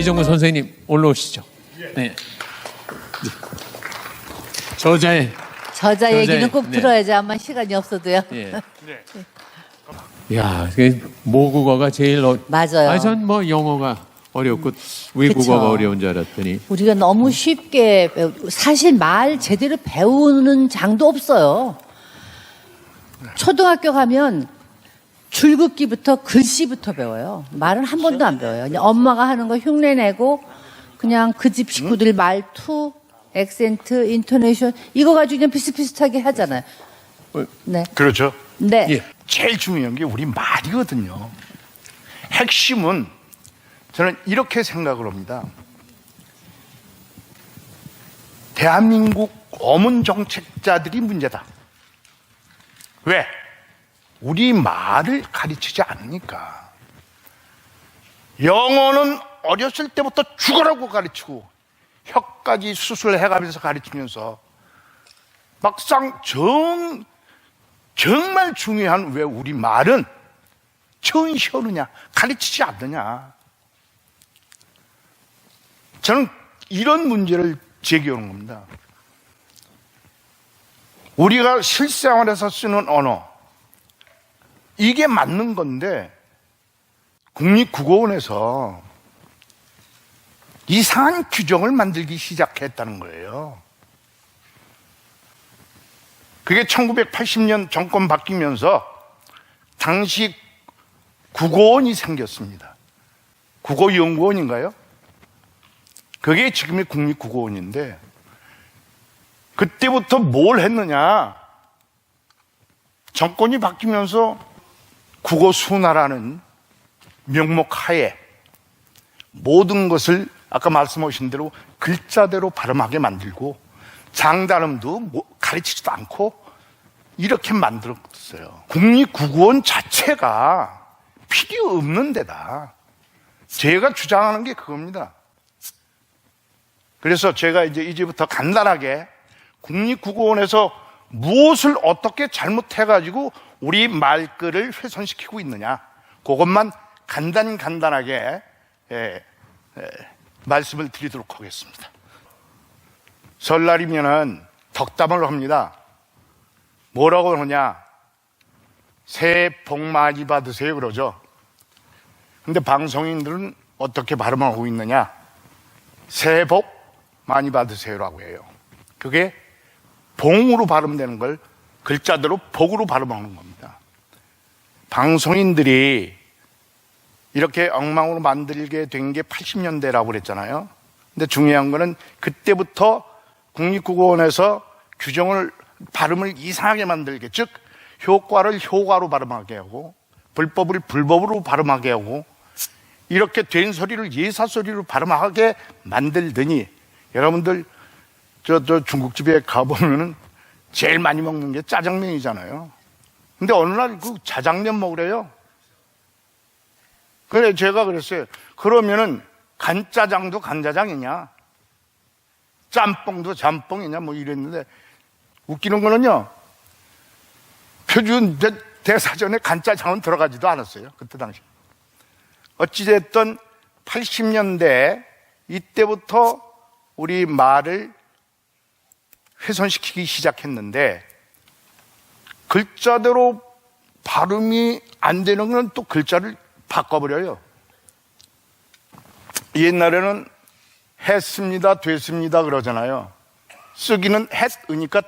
이정우 선생님 올라오시죠. 네. 저자 얘기는 꼭 네. 들어야지. 아마 시간이 없어도요. 예. 야, 모국어가 제일 맞아요. 전 뭐 영어가 어렵고 외국어가 그쵸. 어려운 줄 알았더니 우리가 너무 쉽게 사실 말 제대로 배우는 장도 없어요. 초등학교 가면 줄긋기부터 글씨부터 배워요. 말은 한 번도 안 배워요. 그냥 엄마가 하는 거 흉내내고 그냥 그 집 식구들 말투, 액센트, 인토네이션 이거 가지고 그냥 비슷비슷하게 하잖아요. 네. 그렇죠. 네. 예. 제일 중요한 게 우리 말이거든요. 핵심은 저는 이렇게 생각을 합니다. 대한민국 어문 정책자들이 문제다. 왜? 우리 말을 가르치지 않으니까. 영어는 어렸을 때부터 죽어라고 가르치고 혀까지 수술해가면서 가르치면서 막상 정말 중요한 왜 우리 말은 전시하느냐 가르치지 않느냐. 저는 이런 문제를 제기하는 겁니다. 우리가 실생활에서 쓰는 언어 이게 맞는 건데 국립국어원에서 이상한 규정을 만들기 시작했다는 거예요. 그게 1980년 정권 바뀌면서 당시 국어원이 생겼습니다. 국어연구원인가요? 그게 지금의 국립국어원인데 그때부터 뭘 했느냐. 정권이 바뀌면서 국어순화라는 명목 하에 모든 것을 아까 말씀하신 대로 글자대로 발음하게 만들고 장단음도 가르치지도 않고 이렇게 만들었어요. 국립국어원 자체가 필요 없는 데다. 제가 주장하는 게 그겁니다. 그래서 제가 이제부터 간단하게 국립국어원에서 무엇을 어떻게 잘못해가지고 우리 말글을 훼손시키고 있느냐 그것만 간단하게 말씀을 드리도록 하겠습니다. 설날이면은 덕담을 합니다. 뭐라고 하냐? 새해 복 많이 받으세요 그러죠. 근데 방송인들은 어떻게 발음하고 있느냐? 새해 복 많이 받으세요라고 해요. 그게 봉으로 발음되는 걸 글자대로 복으로 발음하는 겁니다. 방송인들이 이렇게 엉망으로 만들게 된 게 80년대라고 그랬잖아요. 근데 중요한 거는 그때부터 국립국어원에서 규정을 발음을 이상하게 만들게, 즉 효과를 효과로 발음하게 하고 불법을 불법으로 발음하게 하고 이렇게 된 소리를 예사소리로 발음하게 만들더니 여러분들 저 중국집에 가보면은 제일 많이 먹는 게 짜장면이잖아요. 근데 어느 날 그 자장면 먹으래요. 그래 제가 그랬어요. 그러면은 간짜장도 간짜장이냐 짬뽕도 짬뽕이냐 뭐 이랬는데 웃기는 거는요. 표준 대사전에 간짜장은 들어가지도 않았어요. 그때 당시. 어찌됐든 80년대 이때부터 우리 말을 훼손시키기 시작했는데 글자대로 발음이 안 되는 건 또 글자를 바꿔버려요. 옛날에는 했습니다, 됐습니다 그러잖아요. 쓰기는 했으니까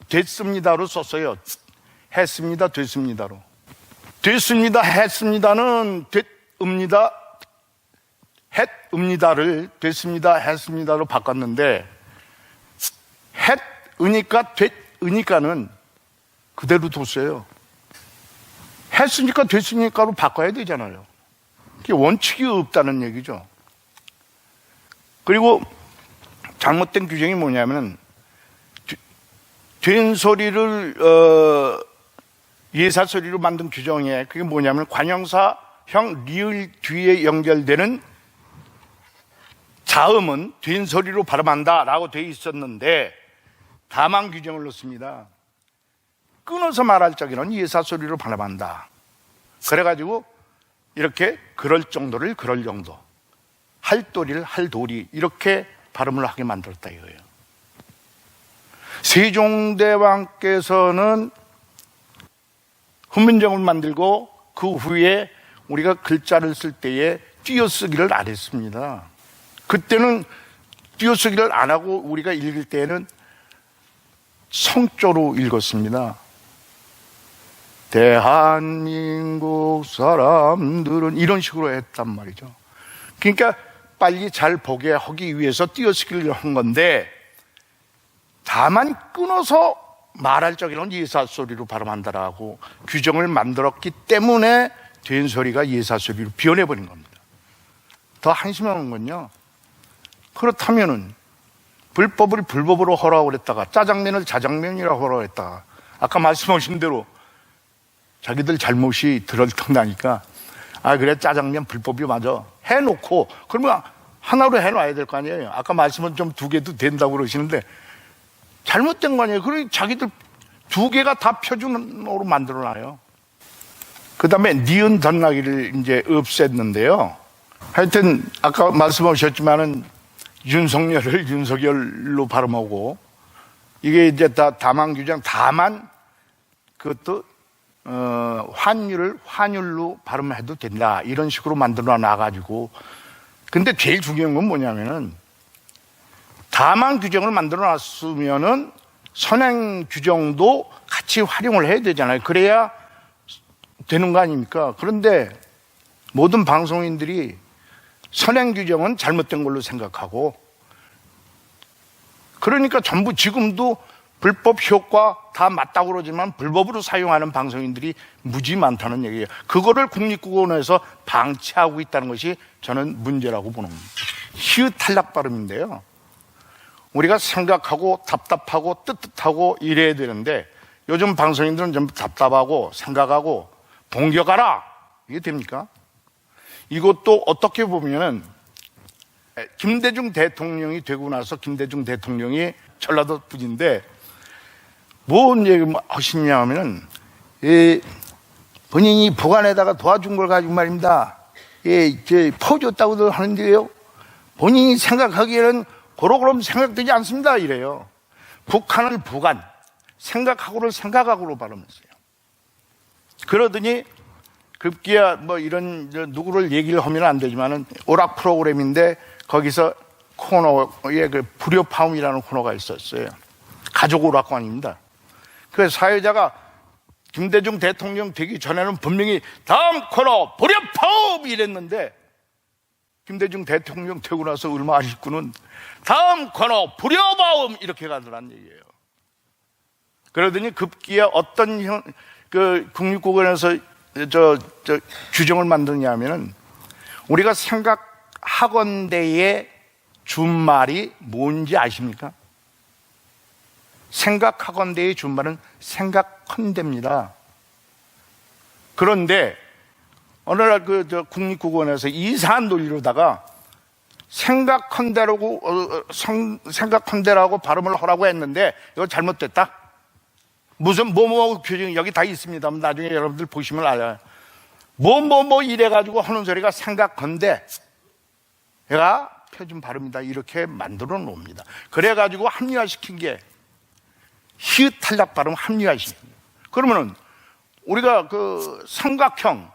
됐습니다로 썼어요. 했습니다, 됐습니다로. 됐습니다, 했습니다는 됐습니다, 했습니다를 됐습니다, 했습니다로 바꿨는데 했으니까 됐으니까는 그대로 뒀어요. 했으니까 됐으니까로 바꿔야 되잖아요. 그게 원칙이 없다는 얘기죠. 그리고 잘못된 규정이 뭐냐면 된 소리를 예사소리로 만든 규정에 그게 뭐냐면 관형사형 리을 뒤에 연결되는 자음은 된 소리로 발음한다라고 돼 있었는데 다만 규정을 넣습니다. 끊어서 말할 적에는 예사소리로 발음한다. 그래가지고 이렇게 그럴 정도를 그럴 정도 할도리를 할도리 이렇게 발음을 하게 만들었다 이거예요. 세종대왕께서는 훈민정음을 만들고 그 후에 우리가 글자를 쓸 때에 띄어쓰기를 안 했습니다. 그때는 띄어쓰기를 안 하고 우리가 읽을 때에는 성조로 읽었습니다. 대한민국 사람들은 이런 식으로 했단 말이죠. 그러니까 빨리 잘 보게 하기 위해서 띄어쓰기를 한 건데, 다만 끊어서 말할 적에는 예사소리로 발음한다라고 규정을 만들었기 때문에 된소리가 예사소리로 변해버린 겁니다. 더 한심한 건요, 그렇다면은 불법을 불법으로 하라고 그랬다가 짜장면을 자장면이라고 하라고 했다가 아까 말씀하신 대로 자기들 잘못이 드러나니까 아 그래 짜장면 불법이 맞아 해놓고, 그러면 하나로 해놔야 될 거 아니에요. 아까 말씀은 좀 두 개도 된다고 그러시는데 잘못된 거 아니에요. 그러니 자기들 두 개가 다 표준어로 만들어놔요. 그 다음에 니은 덧나기를 이제 없앴는데요. 하여튼 아까 말씀하셨지만은 윤석열을 윤석열로 발음하고, 이게 이제 다 다만 규정, 다만 그것도 환율을 환율로 발음해도 된다 이런 식으로 만들어 놔가지고, 근데 제일 중요한 건 뭐냐면은 다만 규정을 만들어 놨으면은 선행 규정도 같이 활용을 해야 되잖아요. 그래야 되는 거 아닙니까? 그런데 모든 방송인들이 선행 규정은 잘못된 걸로 생각하고, 그러니까 전부 지금도 불법 효과 다 맞다고 그러지만 불법으로 사용하는 방송인들이 무지 많다는 얘기예요. 그거를 국립국어원에서 방치하고 있다는 것이 저는 문제라고 보는 겁니다. 히읗 탈락 발음인데요, 우리가 생각하고 답답하고 뜨뜻하고 이래야 되는데 요즘 방송인들은 전부 답답하고 생각하고 봉격하라 이게 됩니까? 이것도 어떻게 보면은 김대중 대통령이 되고 나서 김대중 대통령이 전라도 분인데 뭔 얘기 하시냐 하면은 본인이 보관에다가 도와준 걸 가지고 말입니다. 퍼줬다고들 하는데요, 본인이 생각하기에는 고로고럼 생각되지 않습니다 이래요. 북한을 북한, 생각하고를 생각하고로 발음했어요. 그러더니 급기야 뭐 이런 누구를 얘기를 하면 안 되지만은 오락 프로그램인데 거기서 코너에 그 불협화음이라는 코너가 있었어요. 가족 오락관입니다. 그 사회자가 김대중 대통령 되기 전에는 분명히 다음 코너 불협화음 이랬는데 김대중 대통령 되고 나서 얼마 안 있고는 다음 코너 불협화음 이렇게 가더란 얘기예요. 그러더니 급기야 어떤 국립국어원에서 규정을 만드냐 하면은 우리가 생각하건대의 준말이 뭔지 아십니까? 생각하건대의 준말은 생각헌대입니다. 그런데 어느 날 국립국어원에서 이상한 논리로다가 생각헌대라고 발음을 하라고 했는데 이거 잘못됐다. 무슨 뭐뭐 규정 여기 다 있습니다. 나중에 여러분들 보시면 알아요. 뭐 이래가지고 하는 소리가 생각헌대. 얘가 표준 발음이다 이렇게 만들어 놓습니다. 그래가지고 합리화시킨 게 히읗 탈락 발음 합리화시킨 거예요. 그러면은 우리가 그 삼각형,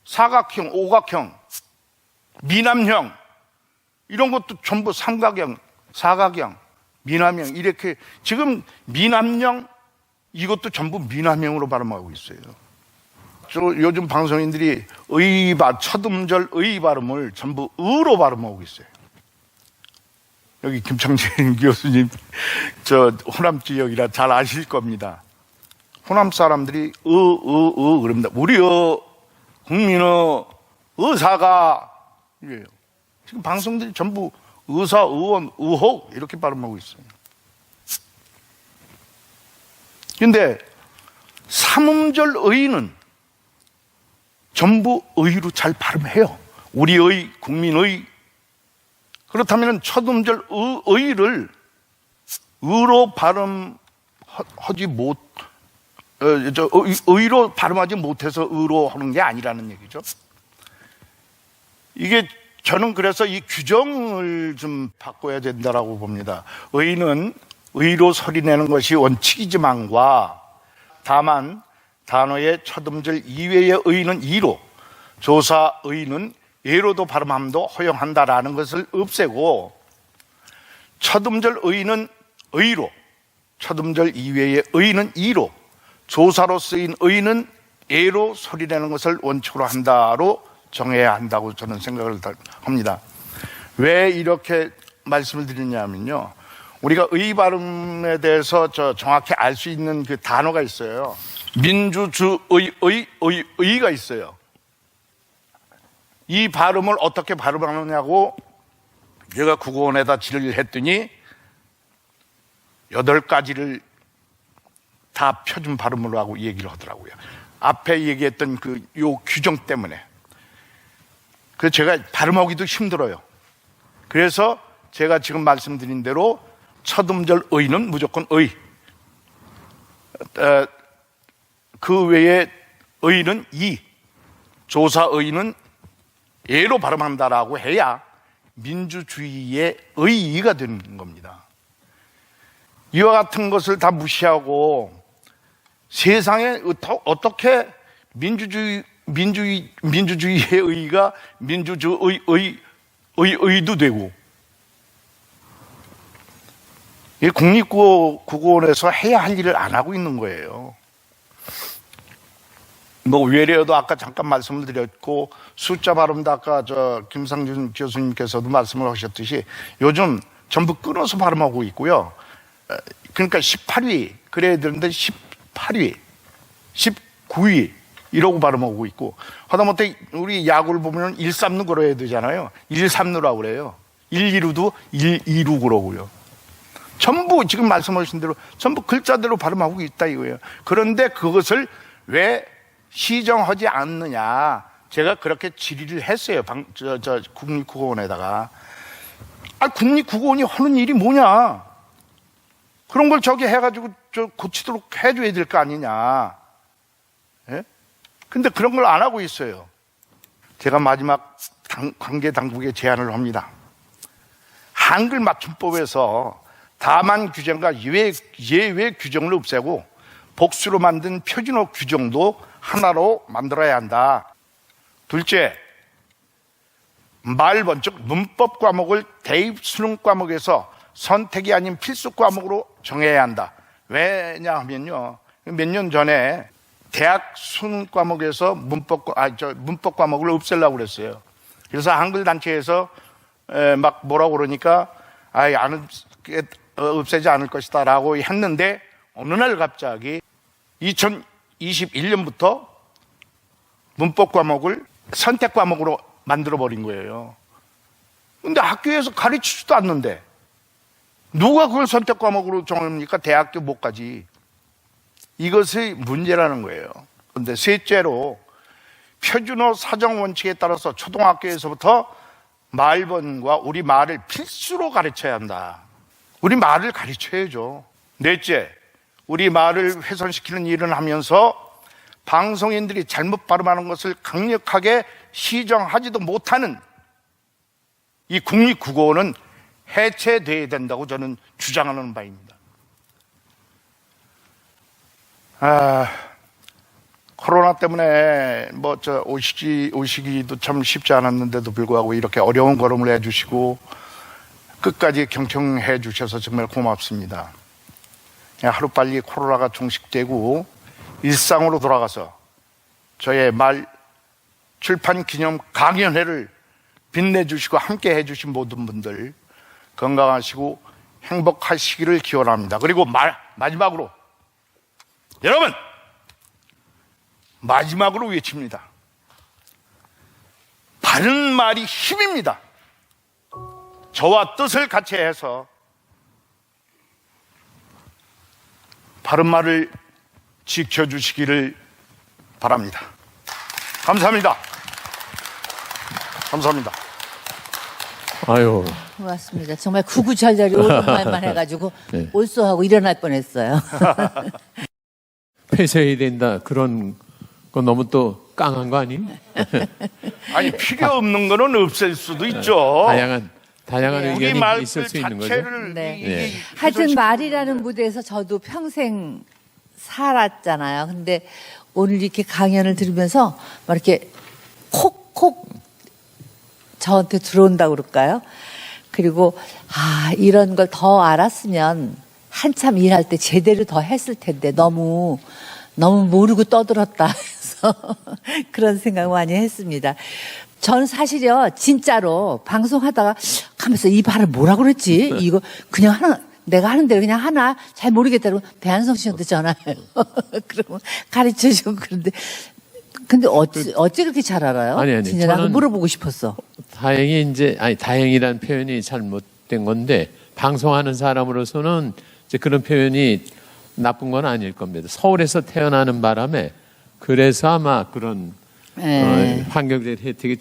사각형, 오각형, 미남형 이런 것도 전부 삼각형, 사각형, 미남형 이렇게 지금 미남형 이것도 전부 미남형으로 발음하고 있어요. 요즘 방송인들이 첫 음절 의 발음을 전부 으로 발음하고 있어요. 여기 김창진 교수님 호남 지역이라 잘 아실 겁니다. 호남 사람들이 그럽니다. 우리 국민의 의사가 이래요. 지금 방송들이 전부 의사, 의원, 의혹 이렇게 발음하고 있어요. 근데 삼음절 의는 전부 의로 잘 발음해요. 우리의, 국민의. 그렇다면 첫 음절 의를 의로 발음하지 의로 발음하지 못해서 의로 하는 게 아니라는 얘기죠. 이게 저는 그래서 이 규정을 좀 바꿔야 된다라고 봅니다. 의는 의로 소리내는 것이 원칙이지만과 다만 단어의 첫 음절 이외의 의는 이로, 조사 의는 예로도 발음함도 허용한다라는 것을 없애고 첫 음절 의는 의로, 첫 음절 이외의 의는 이로, 조사로 쓰인 의는 예로 소리내는 것을 원칙으로 한다로 정해야 한다고 저는 생각을 합니다. 왜 이렇게 말씀을 드리냐면요, 우리가 의 발음에 대해서 정확히 알 수 있는 그 단어가 있어요. 의가 있어요. 이 발음을 어떻게 발음하느냐고 제가 국어원에다 질의를 했더니 8가지를 다 표준 발음으로 하고 얘기를 하더라고요. 앞에 얘기했던 요 규정 때문에. 그래서 제가 발음하기도 힘들어요. 그래서 제가 지금 말씀드린 대로 첫 음절 의는 무조건 의, 그 외에 의는 이, 조사 의는 예로 발음한다라고 해야 민주주의의 의의가 되는 겁니다. 이와 같은 것을 다 무시하고 세상에 어떻게 민주주의의 의의가 의도 되고, 이 국립국어원에서 해야 할 일을 안 하고 있는 거예요. 뭐 외래어도 아까 잠깐 말씀을 드렸고, 숫자 발음도 아까 김상준 교수님께서도 말씀을 하셨듯이 요즘 전부 끊어서 발음하고 있고요. 그러니까 18위 그래야 되는데 18위, 19위 이러고 발음하고 있고, 하다못해 우리 야구를 보면 1-3루 걸어야 되잖아요. 1-3루라고 그래요. 1-2루도 1-2루 그러고요. 전부 지금 말씀하신 대로 전부 글자대로 발음하고 있다 이거예요. 그런데 그것을 왜 시정하지 않느냐, 제가 그렇게 질의를 했어요. 국립국어원에다가. 국립국어원이 하는 일이 뭐냐, 그런 걸 저기 해가지고 고치도록 해줘야 될 거 아니냐. 예? 근데 그런 걸 안 하고 있어요. 제가 마지막 관계 당국에 제안을 합니다. 한글 맞춤법에서 다만 규정과 예외 규정을 없애고 복수로 만든 표준어 규정도 하나로 만들어야 한다. 둘째, 말번, 즉 문법 과목을 대입 수능 과목에서 선택이 아닌 필수 과목으로 정해야 한다. 왜냐하면요, 몇 년 전에 대학 수능 과목에서 문법 과목을 없애려고 그랬어요. 그래서 한글 단체에서 막 뭐라고 그러니까 없애지 않을 것이다 라고 했는데, 어느 날 갑자기 2021년부터 문법 과목을 선택 과목으로 만들어 버린 거예요. 근데 학교에서 가르치지도 않는데 누가 그걸 선택 과목으로 정합니까? 대학교 못 가지. 이것이 문제라는 거예요. 그런데 셋째로, 표준어 사정 원칙에 따라서 초등학교에서부터 말번과 우리 말을 필수로 가르쳐야 한다. 우리 말을 가르쳐야죠. 넷째, 우리 말을 훼손시키는 일을 하면서 방송인들이 잘못 발음하는 것을 강력하게 시정하지도 못하는 이 국립국어원은 해체돼야 된다고 저는 주장하는 바입니다. 코로나 때문에 오시기도 참 쉽지 않았는데도 불구하고 이렇게 어려운 걸음을 해주시고 끝까지 경청해 주셔서 정말 고맙습니다. 하루빨리 코로나가 종식되고 일상으로 돌아가서 저의 말 출판 기념 강연회를 빛내주시고 함께 해주신 모든 분들 건강하시고 행복하시기를 기원합니다. 그리고 마지막으로 여러분, 마지막으로 외칩니다. 바른 말이 힘입니다. 저와 뜻을 같이 해서 바른 말을 지켜주시기를 바랍니다. 감사합니다. 감사합니다. 아유, 고맙습니다. 정말 구구절절이 옳은 말만 해가지고 네. 올소하고 일어날 뻔했어요. 폐쇄해야 된다, 그런 그건 너무 또 깡한 거 아니? 아니 필요 없는 거는 없앨 수도 있죠. 다양한 네. 우리 의견이 말들 있을 수 있는 거죠. 자체를 네. 이게 하여튼 말이라는 무대에서 저도 평생 살았잖아요. 근데 오늘 이렇게 강연을 들으면서 막 이렇게 콕콕 저한테 들어온다고 그럴까요? 그리고 이런 걸 더 알았으면 한참 일할 때 제대로 더 했을 텐데 너무 모르고 떠들었다 해서 그런 생각 많이 했습니다. 저는 사실요 진짜로 방송하다가 가면서 이 발음 뭐라 그랬지? 이거 그냥 내가 하는 대로 그냥 하나 잘 모르겠다 그러면 배한성 씨한테 전화해요. 그러면 가르쳐주고 그런데 근데 어찌 그렇게 잘 알아요? 아니, 진짜 나도 저는 물어보고 싶었어. 다행이란 표현이 잘못된 건데 방송하는 사람으로서는 이제 그런 표현이 나쁜 건 아닐 겁니다. 서울에서 태어나는 바람에 그래서 아마 그런 네. 환경적 혜택이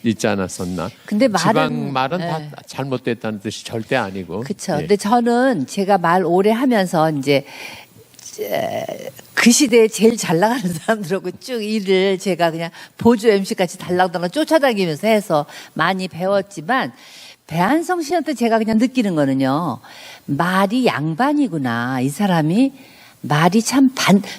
있지 않았었나. 근데 지방 말은 네. 다 잘못됐다는 뜻이 절대 아니고. 그렇죠. 예. 근데 저는 제가 말 오래 하면서 이제 그 시대에 제일 잘 나가는 사람들하고 쭉 일을 제가 그냥 보조 MC 같이 달랑달랑 쫓아다니면서 해서 많이 배웠지만 배한성 씨한테 제가 그냥 느끼는 거는요. 말이 양반이구나. 이 사람이 말이 참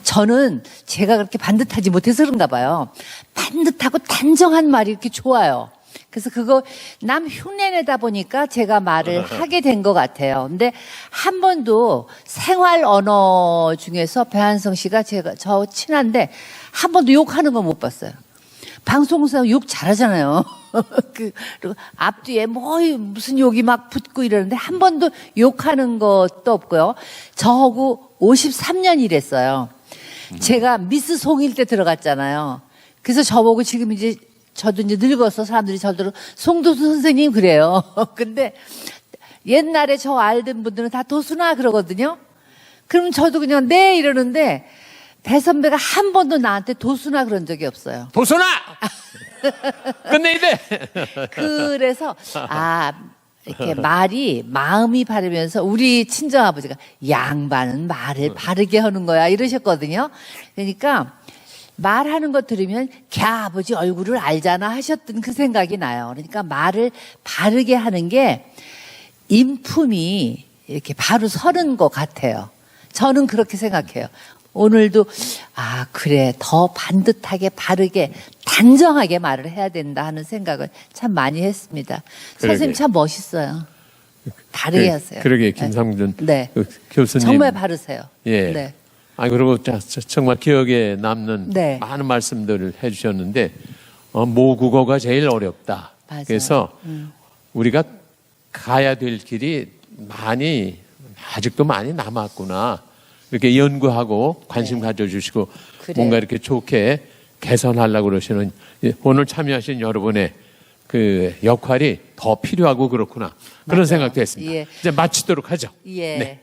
저는 제가 그렇게 반듯하지 못해서 그런가 봐요. 반듯하고 단정한 말이 이렇게 좋아요. 그래서 그거 남 흉내내다 보니까 제가 말을 하게 된 것 같아요. 근데 한 번도 생활 언어 중에서 배한성 씨가 저 친한데 한 번도 욕하는 거 못 봤어요. 방송에서 욕 잘하잖아요. 그리고 앞뒤에 무슨 욕이 막 붙고 이러는데 한 번도 욕하는 것도 없고요. 저하고 53년 일했어요. 제가 미스 송일 때 들어갔잖아요. 그래서 저보고 지금 이제 저도 이제 늙어서 사람들이 저더러 송도수 선생님 그래요. 근데 옛날에 저 알던 분들은 다 도수나 그러거든요. 그럼 저도 그냥 네 이러는데 배 선배가 한 번도 나한테 도수나 그런 적이 없어요. 도순아! 끝내야 돼! 그래서 이렇게 말이 마음이 바르면서 우리 친정아버지가 양반은 말을 바르게 하는 거야 이러셨거든요. 그러니까 말하는 거 들으면 걔 아버지 얼굴을 알잖아 하셨던 그 생각이 나요. 그러니까 말을 바르게 하는 게 인품이 이렇게 바로 서는 것 같아요. 저는 그렇게 생각해요. 오늘도 그래 더 반듯하게 바르게 단정하게 말을 해야 된다 하는 생각을 참 많이 했습니다. 선생님 참 멋있어요. 바르게 하세요. 그러게 김상준 네. 교수님 정말 바르세요. 예. 네. 그리고 정말 기억에 남는 네. 많은 말씀들을 해주셨는데 모국어가 제일 어렵다. 맞아요. 그래서 우리가 가야 될 길이 아직도 많이 남았구나. 이렇게 연구하고 관심 가져주시고 그래요. 뭔가 이렇게 좋게 개선하려고 그러시는 오늘 참여하신 여러분의 그 역할이 더 필요하고 그렇구나. 그런 맞아요. 생각도 했습니다. 예. 이제 마치도록 하죠. 예. 네.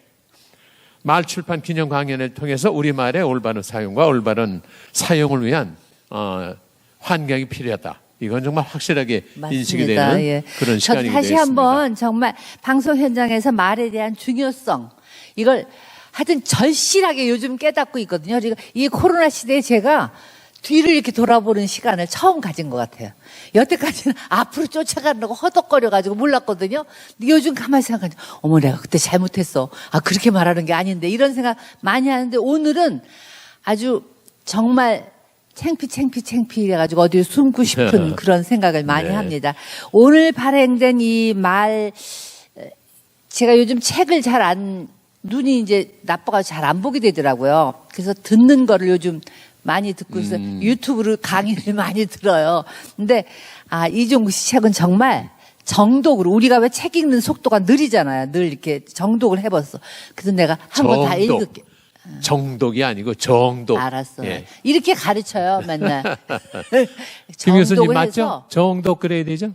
말 출판 기념 강연을 통해서 우리말의 올바른 사용과 올바른 사용을 위한 환경이 필요하다. 이건 정말 확실하게 인식이 되는 예. 그런 시간이 되었습니다. 다시 한번 정말 방송 현장에서 말에 대한 중요성 이걸 하여튼 절실하게 요즘 깨닫고 있거든요. 그리고 이 코로나 시대에 제가 뒤를 이렇게 돌아보는 시간을 처음 가진 것 같아요. 여태까지는 앞으로 쫓아가려고 허덕거려가지고 몰랐거든요. 근데 요즘 가만히 생각하니까 어머 내가 그때 잘못했어. 그렇게 말하는 게 아닌데 이런 생각 많이 하는데 오늘은 아주 정말 창피해가지고 어디에 숨고 싶은 그런 생각을 많이 네. 합니다. 오늘 발행된 이 말 제가 요즘 책을 눈이 이제 나빠가지고 잘 안 보게 되더라고요. 그래서 듣는 거를 요즘 많이 듣고 있어요. 유튜브로 강의를 많이 들어요. 근데 이종구 씨 책은 정말 정독으로 우리가 왜 책 읽는 속도가 느리잖아요. 늘 이렇게 정독을 해봤어. 그래서 내가 한번 다 읽을게. 정독이 아니고 정독. 알았어요. 예. 이렇게 가르쳐요, 맨날. 김 교수님 정독을 맞죠? 해서 정독 그래야 되죠?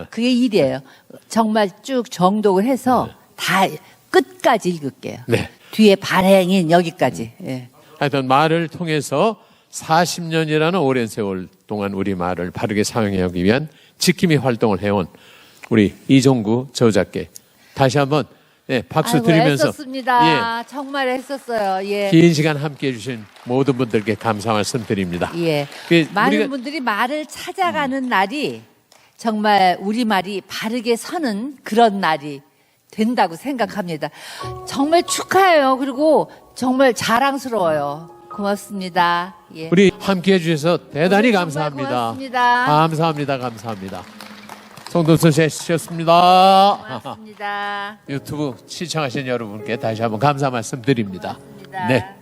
그게 일이에요. 정말 쭉 정독을 해서 다 끝까지 읽을게요. 네. 뒤에 발행인 여기까지. 예. 하여튼 말을 통해서 40년이라는 오랜 세월 동안 우리 말을 바르게 사용하기 위한 지킴이 활동을 해온 우리 이종구 저작계 다시 한번 네, 박수 아이고, 드리면서 애썼습니다. 정말 애썼어요. 예. 긴 시간 함께해 주신 모든 분들께 감사 말씀드립니다. 예. 그 많은 우리가- 분들이 말을 찾아가는 날이 정말 우리말이 바르게 서는 그런 날이 된다고 생각합니다. 정말 축하해요. 그리고 정말 자랑스러워요. 고맙습니다. 예. 우리 함께해 주셔서 대단히 정말 감사합니다. 고맙습니다. 감사합니다. 감사합니다. 송동선 씨였습니다. 고맙습니다. 유튜브 시청하신 여러분께 다시 한번 감사 말씀드립니다. 고맙습니다. 네.